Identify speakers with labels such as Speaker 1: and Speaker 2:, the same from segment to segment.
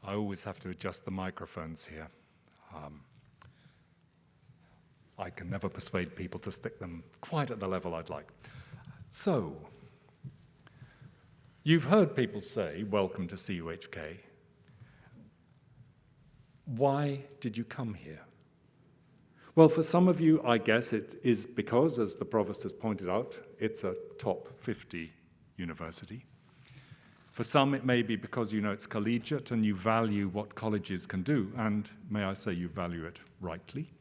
Speaker 1: I always have to adjust the microphones here. I can never persuade people to stick them quite at the level I'd like. So, you've heard people say, welcome to CUHK. Why did you come here? Well, for some of you, I guess it is because, as the Provost has pointed out, it's a top 50 university. For some, it may be because you know it's collegiate and you value what colleges can do, and may I say you value it rightly.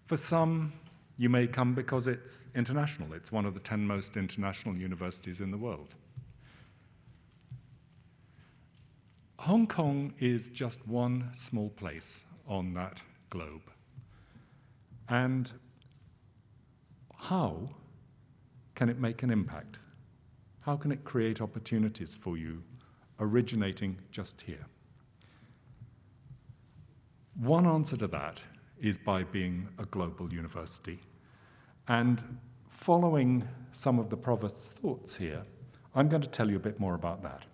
Speaker 1: For some, you may come because it's international. It's one of the 10 most international universities in the world. Hong Kong is just one small place on that globe. And how can it make an impact? How can it create opportunities for you originating just here? One answer to that is by being a global university. And following some of the Provost's thoughts here, I'm going to tell you a bit more about that.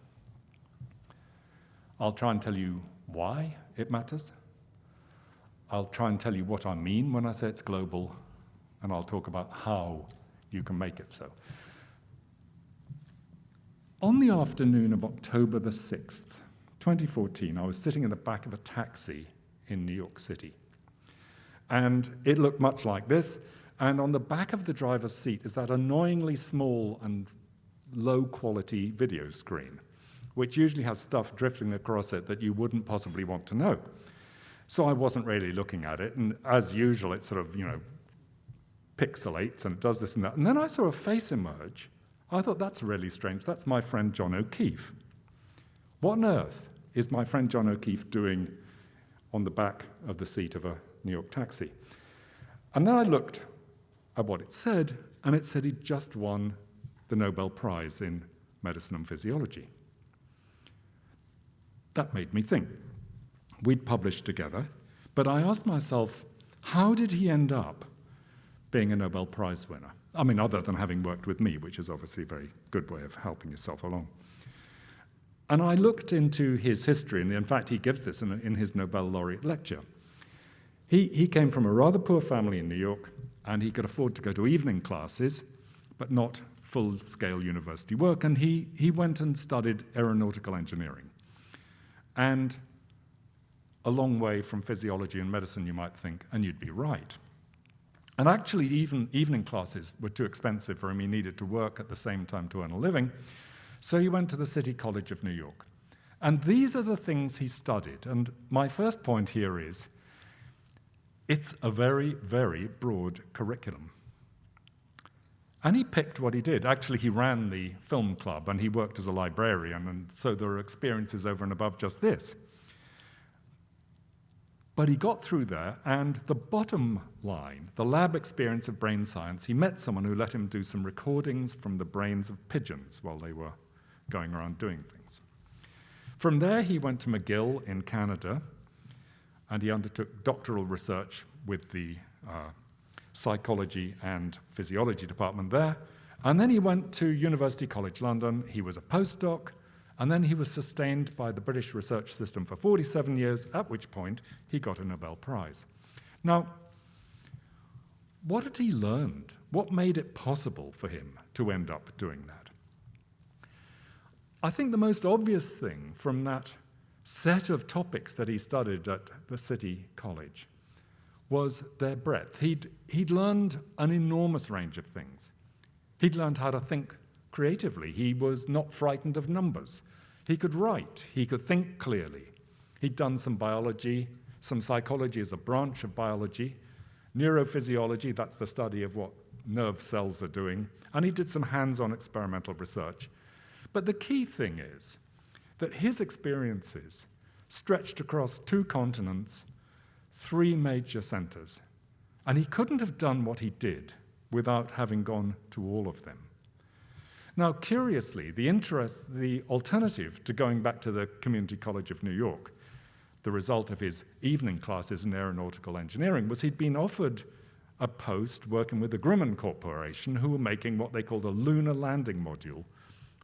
Speaker 1: I'll try and tell you why it matters. I'll try and tell you what I mean when I say it's global, and I'll talk about how you can make it so. On the afternoon of October the 6th, 2014, I was sitting in the back of a taxi in New York City. And it looked much like this, and on the back of the driver's seat is that annoyingly small and low-quality video screen, which usually has stuff drifting across it that you wouldn't possibly want to know. So I wasn't really looking at it, and as usual, it sort of, pixelates and it does this and that. And then I saw a face emerge. I thought, that's really strange. That's my friend John O'Keefe. What on earth is my friend John O'Keefe doing on the back of the seat of a New York taxi? And then I looked at what it said, and it said he'd just won the Nobel Prize in Medicine and Physiology. That made me think. We'd published together, but I asked myself, how did he end up being a Nobel Prize winner? I mean, other than having worked with me, which is obviously a very good way of helping yourself along. And I looked into his history, and in fact, he gives this in his Nobel laureate lecture. He came from a rather poor family in New York, and he could afford to go to evening classes, but not full-scale university work, and he went and studied aeronautical engineering. And a long way from physiology and medicine, you might think, and you'd be right. And actually, even evening classes were too expensive for him. He needed to work at the same time to earn a living. So he went to the City College of New York. And these are the things he studied. And my first point here is, it's a very, very broad curriculum. And he picked what he did. Actually, he ran the film club, and he worked as a librarian, and so there are experiences over and above just this. But he got through there, and the bottom line, the lab experience of brain science, he met someone who let him do some recordings from the brains of pigeons while they were going around doing things. From there, he went to McGill in Canada, and he undertook doctoral research with the psychology and physiology department there. And then he went to University College London. He was a postdoc. And then he was sustained by the British research system for 47 years, at which point he got a Nobel Prize. Now, what had he learned? What made it possible for him to end up doing that? I think the most obvious thing from that set of topics that he studied at the City College was their breadth. He'd learned an enormous range of things. He'd learned how to think creatively. He was not frightened of numbers. He could write. He could think clearly. He'd done some biology, some psychology as a branch of biology, neurophysiology, that's the study of what nerve cells are doing, and he did some hands-on experimental research. But the key thing is that his experiences stretched across 2 continents, 3 major centers, and he couldn't have done what he did without having gone to all of them. Now, curiously, the alternative to going back to the Community College of New York, the result of his evening classes in aeronautical engineering, was he'd been offered a post working with the Grumman Corporation, who were making what they called a lunar landing module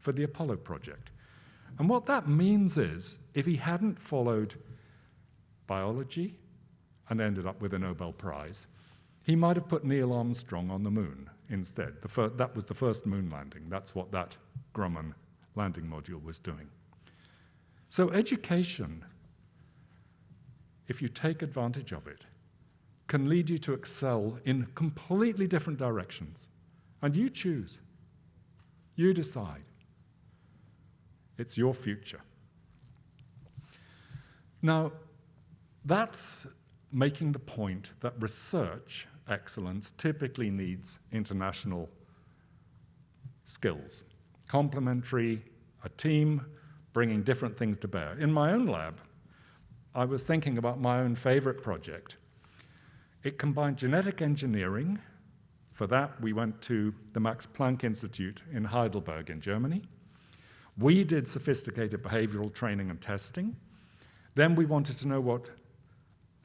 Speaker 1: for the Apollo project. And what that means is, if he hadn't followed biology and ended up with a Nobel Prize, he might have put Neil Armstrong on the moon instead. That was the first moon landing. That's what that Grumman landing module was doing. So education, if you take advantage of it, can lead you to excel in completely different directions. And you choose. You decide. It's your future. Now, that's making the point that research excellence typically needs international skills. Complementary, a team, bringing different things to bear. In my own lab, I was thinking about my own favorite project. It combined genetic engineering. For that, we went to the Max Planck Institute in Heidelberg in Germany. We did sophisticated behavioral training and testing. Then we wanted to know what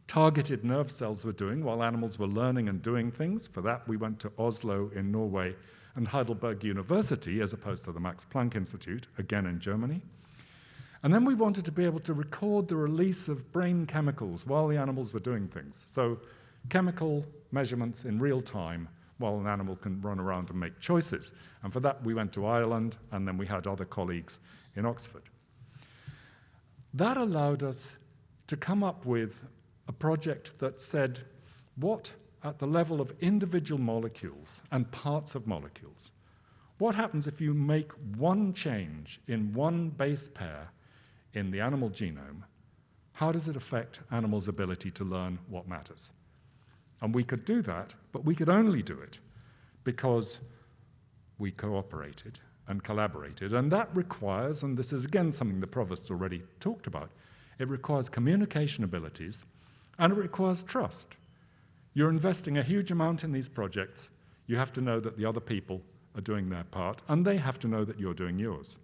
Speaker 1: targeted nerve cells were doing while animals were learning and doing things. For that, we went to Oslo in Norway and Heidelberg University, as opposed to the Max Planck Institute, again in Germany. And then we wanted to be able to record the release of brain chemicals while the animals were doing things. So chemical measurements in real time while an animal can run around and make choices. And for that, we went to Ireland, and then we had other colleagues in Oxford. That allowed us to come up with a project that said, what, at the level of individual molecules and parts of molecules, what happens if you make one change in one base pair in the animal genome? How does it affect animals' ability to learn what matters? And we could do that, but we could only do it because we cooperated and collaborated. And that requires, and this is again something the Provost's already talked about, it requires communication abilities and it requires trust. You're investing a huge amount in these projects. You have to know that the other people are doing their part, and they have to know that you're doing yours.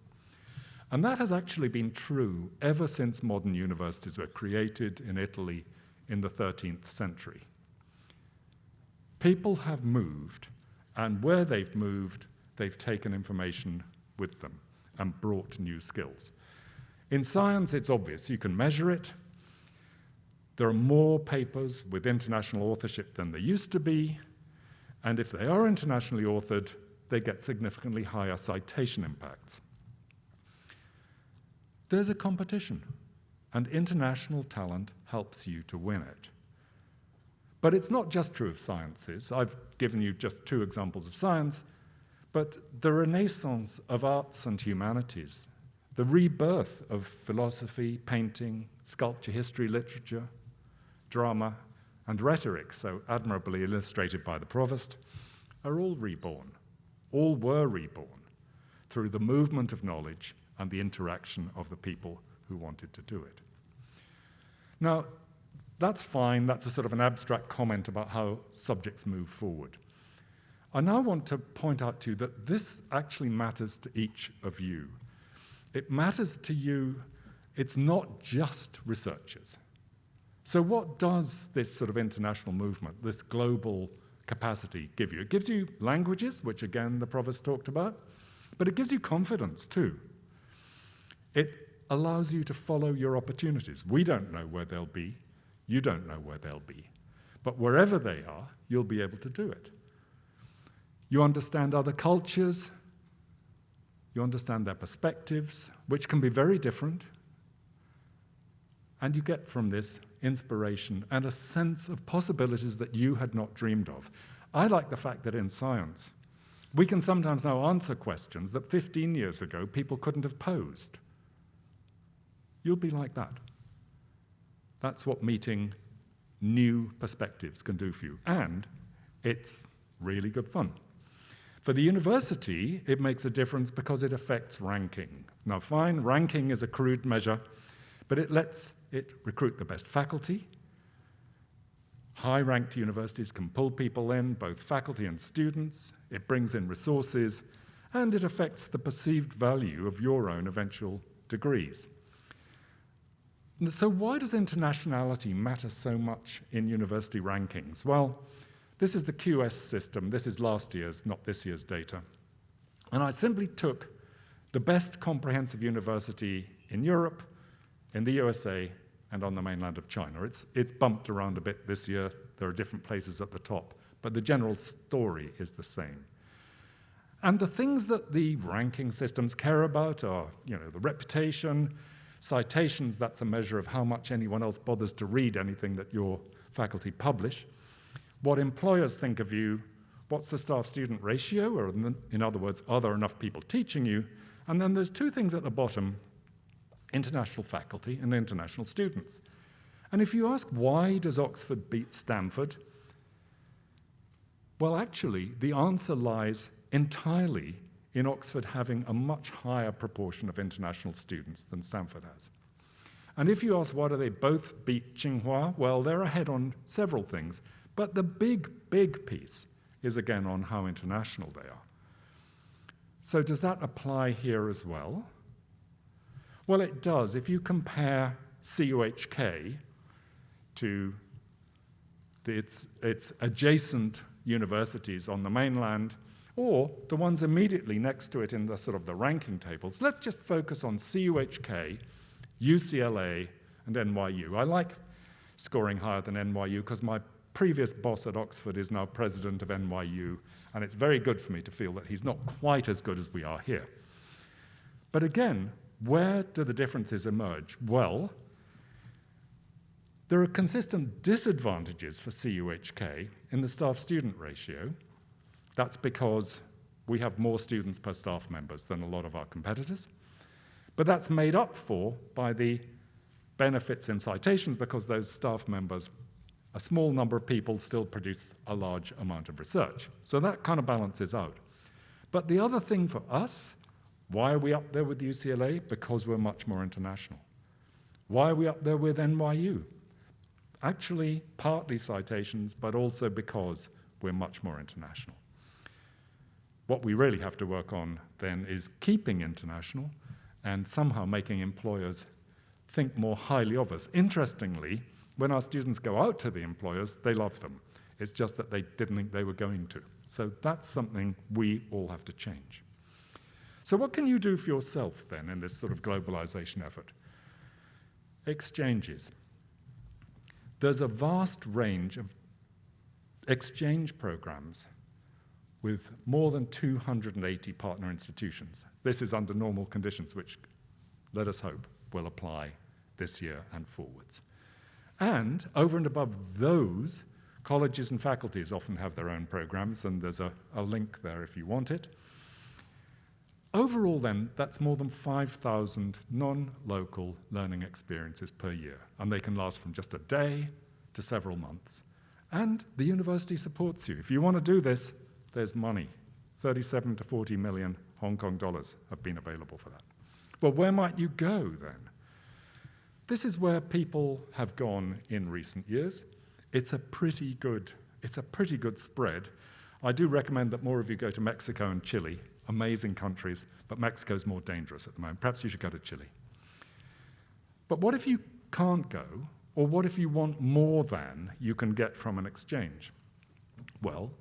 Speaker 1: And that has actually been true ever since modern universities were created in Italy in the 13th century. People have moved, and where they've moved, they've taken information with them and brought new skills. In science, it's obvious. You can measure it. There are more papers with international authorship than there used to be, and if they are internationally authored, they get significantly higher citation impacts. There's a competition, and international talent helps you to win it. But it's not just true of sciences. I've given you just 2 examples of science, but the renaissance of arts and humanities, the rebirth of philosophy, painting, sculpture, history, literature, drama, and rhetoric, so admirably illustrated by the Provost, are all reborn. All were reborn through the movement of knowledge and the interaction of the people who wanted to do it. Now, that's fine. That's a sort of an abstract comment about how subjects move forward. I now want to point out to you that this actually matters to each of you. It matters to you. It's not just researchers. So what does this sort of international movement, this global capacity give you? It gives you languages, which again the Provost talked about, but it gives you confidence too. It allows you to follow your opportunities. We don't know where they'll be. You don't know where they'll be. But wherever they are, you'll be able to do it. You understand other cultures. You understand their perspectives, which can be very different. And you get from this inspiration and a sense of possibilities that you had not dreamed of. I like the fact that in science, we can sometimes now answer questions that 15 years ago people couldn't have posed. You'll be like that. That's what meeting new perspectives can do for you. And it's really good fun. For the university, it makes a difference because it affects ranking. Now, fine, ranking is a crude measure, but it lets it recruit the best faculty. High-ranked universities can pull people in, both faculty and students. It brings in resources, and it affects the perceived value of your own eventual degrees. So why does internationality matter so much in university rankings? Well, this is the QS system. This is last year's, not this year's data. And I simply took the best comprehensive university in Europe, in the USA, and on the mainland of China. It's bumped around a bit this year. There are different places at the top, but the general story is the same. And the things that the ranking systems care about are, the reputation, citations, that's a measure of how much anyone else bothers to read anything that your faculty publish, what employers think of you, what's the staff-student ratio, or in other words, are there enough people teaching you? And then there's two things at the bottom, international faculty and international students. And if you ask, why does Oxford beat Stanford? Well, actually, the answer lies entirely in Oxford having a much higher proportion of international students than Stanford has. And if you ask, why do they both beat Tsinghua? Well, they're ahead on several things, but the big piece is again on how international they are. So does that apply here as well? Well, it does. If you compare CUHK to its adjacent universities on the mainland, or the ones immediately next to it in the sort of the ranking tables, let's just focus on CUHK, UCLA, and NYU. I like scoring higher than NYU because my previous boss at Oxford is now president of NYU, and it's very good for me to feel that he's not quite as good as we are here. But again, where do the differences emerge? Well, there are consistent disadvantages for CUHK in the staff-student ratio. That's because we have more students per staff members than a lot of our competitors. But that's made up for by the benefits in citations because those staff members, a small number of people, still produce a large amount of research. So that kind of balances out. But the other thing for us, why are we up there with UCLA? Because we're much more international. Why are we up there with NYU? Actually, partly citations, but also because we're much more international. What we really have to work on then is keeping international and somehow making employers think more highly of us. Interestingly, when our students go out to the employers, they love them. It's just that they didn't think they were going to. So that's something we all have to change. So what can you do for yourself then in this sort of globalization effort? Exchanges. There's a vast range of exchange programs with more than 280 partner institutions. This is under normal conditions, which, let us hope, will apply this year and forwards. And over and above those, colleges and faculties often have their own programs, and there's a link there if you want it. Overall, then, that's more than 5,000 non-local learning experiences per year, and they can last from just a day to several months. And the university supports you. If you want to do this, there's money. 37 to 40 million Hong Kong dollars have been available for that. Well, where might you go then? This is where people have gone in recent years. It's a pretty good spread. I do recommend that more of you go to Mexico and Chile. Amazing countries, but Mexico's more dangerous at the moment. Perhaps you should go to Chile. But what if you can't go, or what if you want more than you can get from an exchange? Well,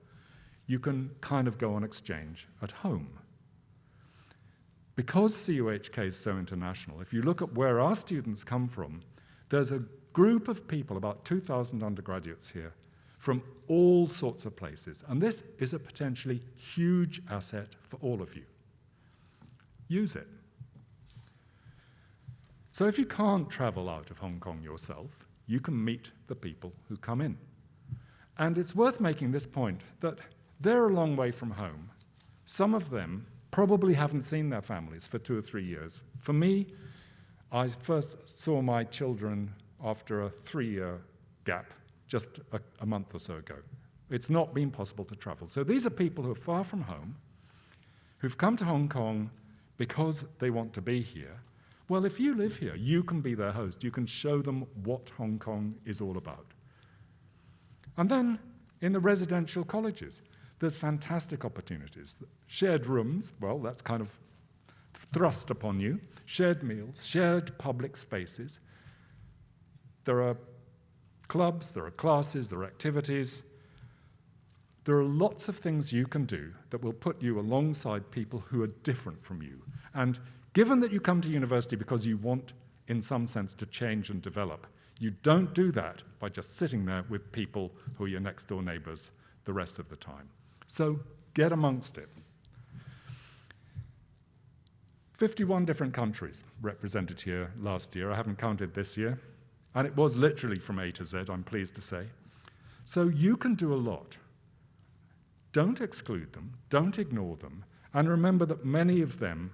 Speaker 1: you can kind of go on exchange at home. Because CUHK is so international, if you look at where our students come from, there's a group of people, about 2,000 undergraduates here, from all sorts of places. And this is a potentially huge asset for all of you. Use it. So if you can't travel out of Hong Kong yourself, you can meet the people who come in. And it's worth making this point that they're a long way from home. Some of them probably haven't seen their families for 2 or 3 years. For me, I first saw my children after a 3-year gap, just a month or so ago. It's not been possible to travel. So these are people who are far from home, who've come to Hong Kong because they want to be here. Well, if you live here, you can be their host. You can show them what Hong Kong is all about. And then in the residential colleges, there's fantastic opportunities. Shared rooms, well, that's kind of thrust upon you. Shared meals, shared public spaces. There are clubs, there are classes, there are activities. There are lots of things you can do that will put you alongside people who are different from you. And given that you come to university because you want, in some sense, to change and develop, you don't do that by just sitting there with people who are your next-door neighbors the rest of the time. So get amongst it. 51 different countries represented here last year. I haven't counted this year. And it was literally from A to Z, I'm pleased to say. So you can do a lot. Don't exclude them, don't ignore them, and remember that many of them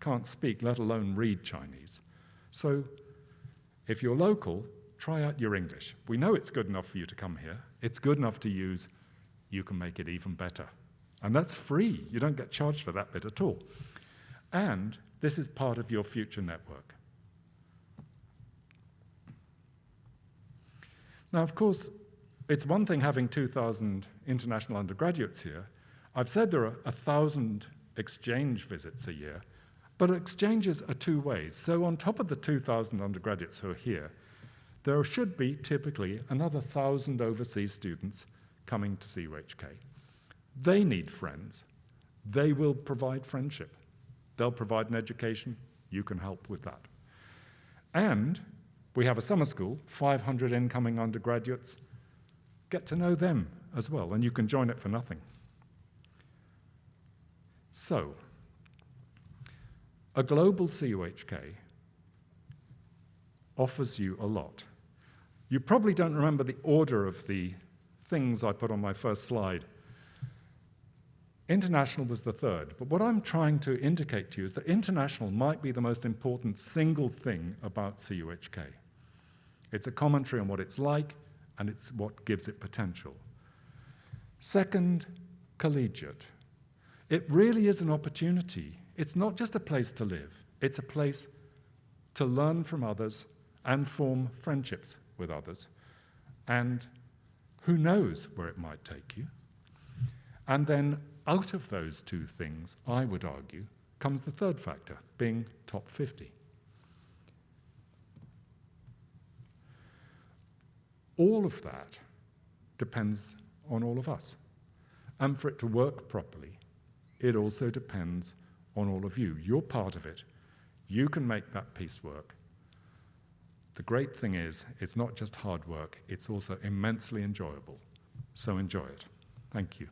Speaker 1: can't speak, let alone read Chinese. So if you're local, try out your English. We know it's good enough for you to come here. It's good enough to use. You can make it even better. And that's free. You don't get charged for that bit at all. And this is part of your future network. Now, of course, it's one thing having 2,000 international undergraduates here. I've said there are 1,000 exchange visits a year, but exchanges are two ways. So on top of the 2,000 undergraduates who are here, there should be typically another 1,000 overseas students coming to CUHK. They need friends. They will provide friendship. They'll provide an education. You can help with that. And we have a summer school, 500 incoming undergraduates. Get to know them as well, and you can join it for nothing. So, a global CUHK offers you a lot. You probably don't remember the order of the things I put on my first slide. International was the third, but what I'm trying to indicate to you is that international might be the most important single thing about CUHK. It's a commentary on what it's like, and it's what gives it potential. Second, collegiate. It really is an opportunity. It's not just a place to live. It's a place to learn from others and form friendships with others. And who knows where it might take you. And then out of those two things, I would argue, comes the third factor, being top 50. All of that depends on all of us. And for it to work properly, it also depends on all of you. You're part of it. You can make that piece work. The great thing is, it's not just hard work, it's also immensely enjoyable. So enjoy it. Thank you.